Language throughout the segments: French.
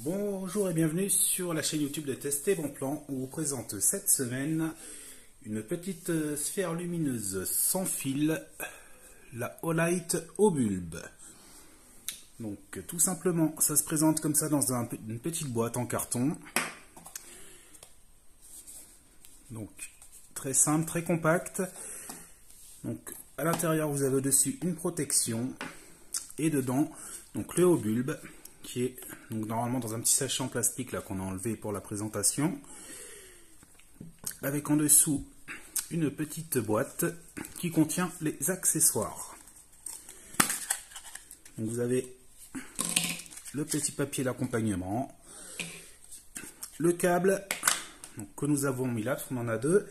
Bonjour et bienvenue sur la chaîne YouTube de Tester Bon Plan. On vous présente cette semaine une petite sphère lumineuse sans fil, la Olight au bulbe. Donc tout simplement, ça se présente comme ça dans une petite boîte en carton. Donc très simple, très compact. Donc à l'intérieur vous avez au-dessus une protection et dedans donc le haut bulbe qui est donc normalement dans un petit sachet en plastique là qu'on a enlevé pour la présentation, avec en dessous une petite boîte qui contient les accessoires. Donc vous avez le petit papier d'accompagnement, le câble donc, que nous avons mis là, parce qu'on en a deux,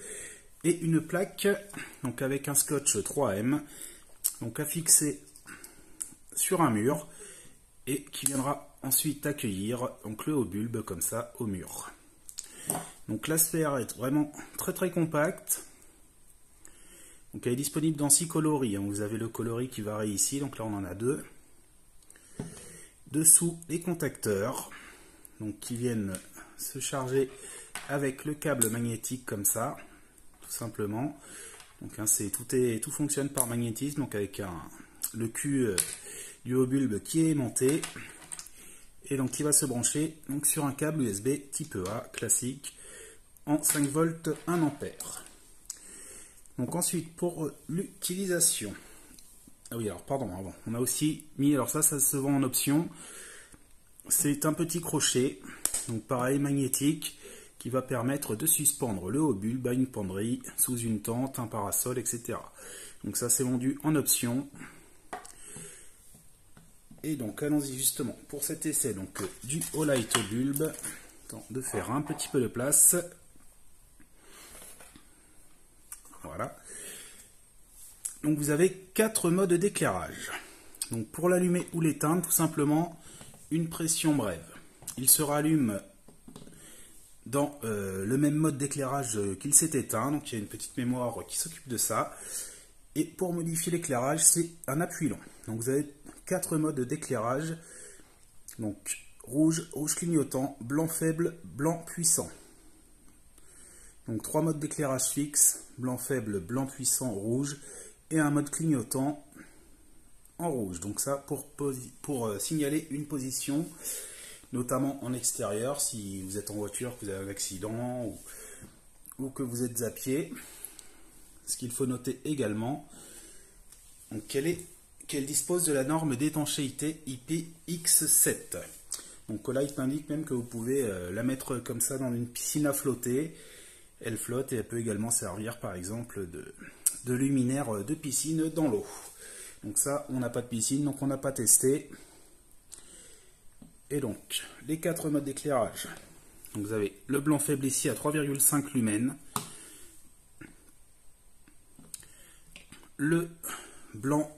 et une plaque donc avec un scotch 3M donc à fixer sur un mur et qui viendra ensuite accueillir donc le haut bulbe comme ça au mur. Donc la sphère est vraiment très compacte. Donc elle est disponible dans 6 coloris. Vous avez le coloris qui varie ici, donc là on en a deux. Dessous les contacteurs donc qui viennent se charger avec le câble magnétique comme ça, tout simplement. Donc tout fonctionne par magnétisme, donc avec le cul du haut bulbe qui est aimanté et donc qui va se brancher donc sur un câble USB type A classique en 5 volts 1 ampère. Donc ensuite pour l'utilisation, ah oui alors pardon, avant on a aussi mis, alors ça se vend en option, c'est un petit crochet donc pareil magnétique qui va permettre de suspendre le haut bulbe à une penderie, sous une tente, un parasol, etc. Donc ça c'est vendu en option. Et donc allons-y justement pour cet essai donc du Olight au bulbe, de faire un petit peu de place. Voilà. Donc vous avez 4 modes d'éclairage. Donc pour l'allumer ou l'éteindre, tout simplement une pression brève. Il se rallume dans le même mode d'éclairage qu'il s'est éteint. Donc il y a une petite mémoire qui s'occupe de ça. Et pour modifier l'éclairage, c'est un appui long. Donc vous avez 4 modes d'éclairage. Donc rouge, rouge clignotant, blanc faible, blanc puissant. Donc 3 modes d'éclairage fixe, blanc faible, blanc puissant, rouge, et un mode clignotant en rouge. Donc ça pour signaler une position, notamment en extérieur, si vous êtes en voiture, que vous avez un accident ou que vous êtes à pied. Ce qu'il faut noter également, qu'elle dispose de la norme d'étanchéité IPX7. Donc Olight indique même que vous pouvez la mettre comme ça dans une piscine à flotter. Elle flotte et elle peut également servir par exemple de luminaire de piscine dans l'eau. Donc ça, on n'a pas de piscine, donc on n'a pas testé. Et donc, les 4 modes d'éclairage. Donc vous avez le blanc faible ici à 3,5 lumens. Le blanc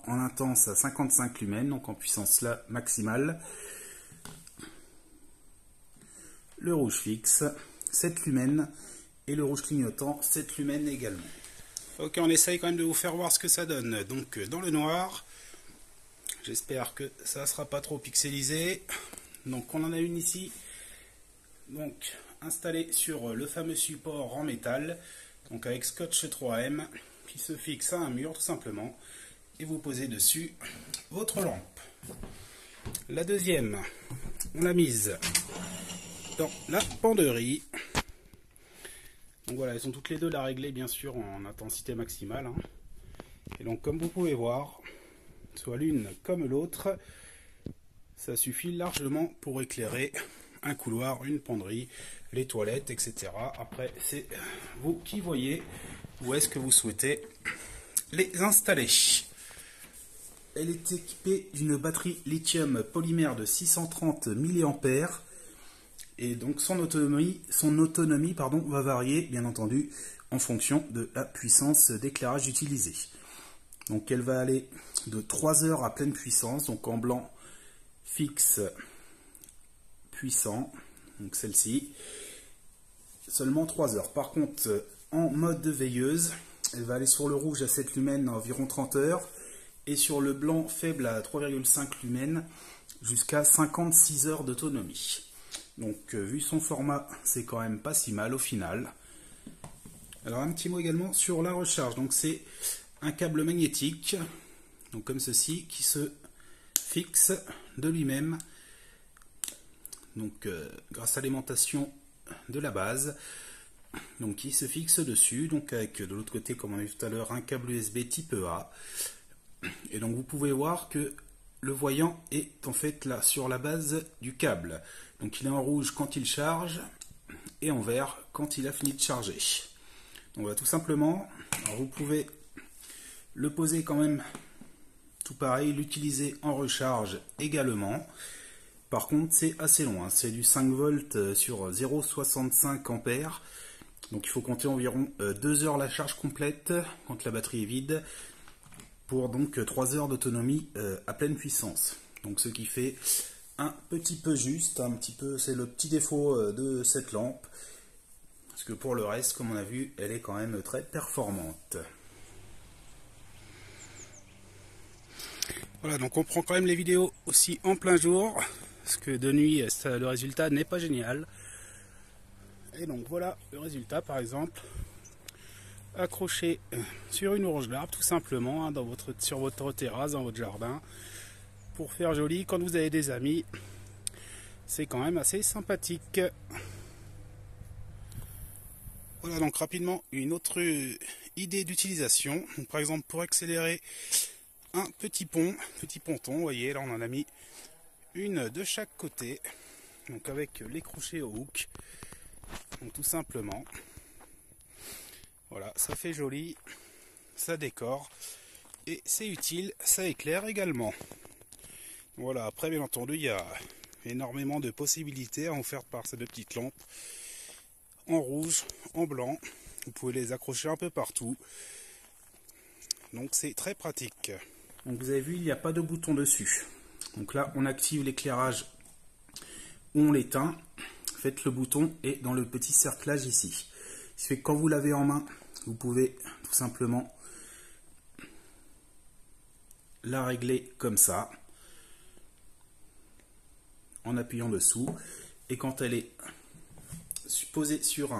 en intense à 55 lumens, donc en puissance là maximale. Le rouge fixe, 7 lumens. Et le rouge clignotant, 7 lumens également. Ok, on essaye quand même de vous faire voir ce que ça donne. Donc dans le noir, j'espère que ça ne sera pas trop pixelisé. Donc on en a une ici, donc installée sur le fameux support en métal. Donc avec scotch 3M qui se fixe à un mur tout simplement, et vous posez dessus votre lampe. La deuxième, on l'a mise dans la penderie. Donc voilà, elles sont toutes les deux là réglées bien sûr en intensité maximale. Et donc comme vous pouvez voir, soit l'une comme l'autre, ça suffit largement pour éclairer un couloir, une penderie, les toilettes, etc. Après, c'est vous qui voyez où est-ce que vous souhaitez les installer. Elle est équipée d'une batterie lithium polymère de 630 mAh et donc son autonomie va varier bien entendu en fonction de la puissance d'éclairage utilisée. Donc elle va aller de 3 heures à pleine puissance, donc en blanc fixe puissant, donc celle-ci, seulement 3 heures. Par contre, en mode de veilleuse, elle va aller sur le rouge à 7 lumens à environ 30 heures, et sur le blanc faible à 3,5 lumens jusqu'à 56 heures d'autonomie. Donc vu son format, c'est quand même pas si mal au final. Alors un petit mot également sur la recharge. Donc c'est un câble magnétique, donc comme ceci, qui se fixe de lui-même. Donc grâce à l'alimentation de la base, donc qui se fixe dessus. Donc avec de l'autre côté, comme on a vu tout à l'heure, un câble USB type A. Et donc vous pouvez voir que le voyant est en fait là sur la base du câble. Donc il est en rouge quand il charge et en vert quand il a fini de charger. Donc voilà, tout simplement, alors vous pouvez le poser quand même tout pareil, l'utiliser en recharge également. Par contre c'est assez long, hein. C'est du 5 volts sur 0,65 ampères. Donc il faut compter environ 2 heures la charge complète quand la batterie est vide, pour donc 3 heures d'autonomie à pleine puissance. Donc ce qui fait un petit peu juste, un petit peu, c'est le petit défaut de cette lampe, parce que pour le reste, comme on a vu, elle est quand même très performante. Voilà, donc on prend quand même les vidéos aussi en plein jour, parce que de nuit, le résultat n'est pas génial. Et donc voilà le résultat, par exemple, accroché sur une branche d'arbre, tout simplement, hein, sur votre terrasse, dans votre jardin, pour faire joli quand vous avez des amis. C'est quand même assez sympathique. Voilà donc rapidement une autre idée d'utilisation. Par exemple pour accélérer un petit ponton, vous voyez là on en a mis une de chaque côté. Donc avec les crochets au hook. Donc tout simplement. Voilà, ça fait joli, ça décore et c'est utile, ça éclaire également. Voilà, après bien entendu il y a énormément de possibilités offertes par ces deux petites lampes en rouge, en blanc. Vous pouvez les accrocher un peu partout. Donc c'est très pratique. Donc vous avez vu, il n'y a pas de bouton dessus. Donc là on active l'éclairage ou on l'éteint. Faites le bouton est dans le petit cerclage ici. Ce qui fait que quand vous l'avez en main, vous pouvez tout simplement la régler comme ça, en appuyant dessous, et quand elle est posée sur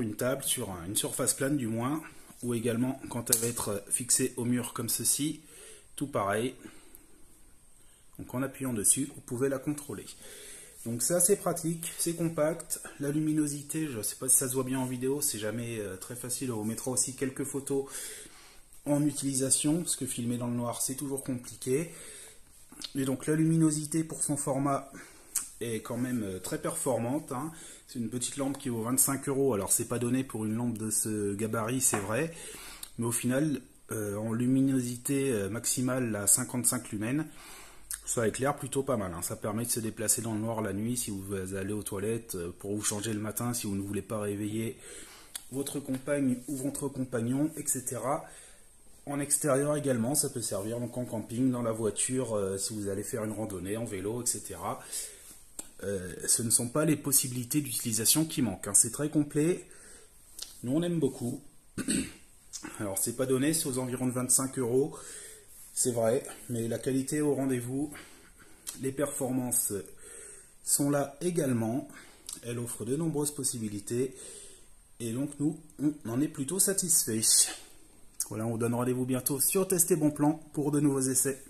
une table, sur une surface plane du moins, ou également quand elle va être fixée au mur comme ceci, tout pareil. Donc en appuyant dessus, vous pouvez la contrôler. Donc c'est assez pratique, c'est compact. La luminosité, je ne sais pas si ça se voit bien en vidéo, c'est jamais très facile. On vous mettra aussi quelques photos en utilisation, parce que filmer dans le noir c'est toujours compliqué. Et donc la luminosité pour son format est quand même très performante, hein. C'est une petite lampe qui vaut 25 €. Alors c'est pas donné pour une lampe de ce gabarit, c'est vrai, mais au final en luminosité maximale à 55 lumens, ça éclaire plutôt pas mal, hein. Ça permet de se déplacer dans le noir la nuit si vous allez aux toilettes, pour vous changer le matin si vous ne voulez pas réveiller votre compagne ou votre compagnon, etc. En extérieur également, ça peut servir donc en camping, dans la voiture, si vous allez faire une randonnée, en vélo, etc. Ce ne sont pas les possibilités d'utilisation qui manquent, hein. C'est très complet. Nous on aime beaucoup. Alors c'est pas donné, c'est aux environs de 25 €. C'est vrai, mais la qualité est au rendez-vous. Les performances sont là également. Elle offre de nombreuses possibilités. Et donc nous, on en est plutôt satisfaits. Voilà, on vous donne rendez-vous bientôt sur Tester Bon Plan pour de nouveaux essais.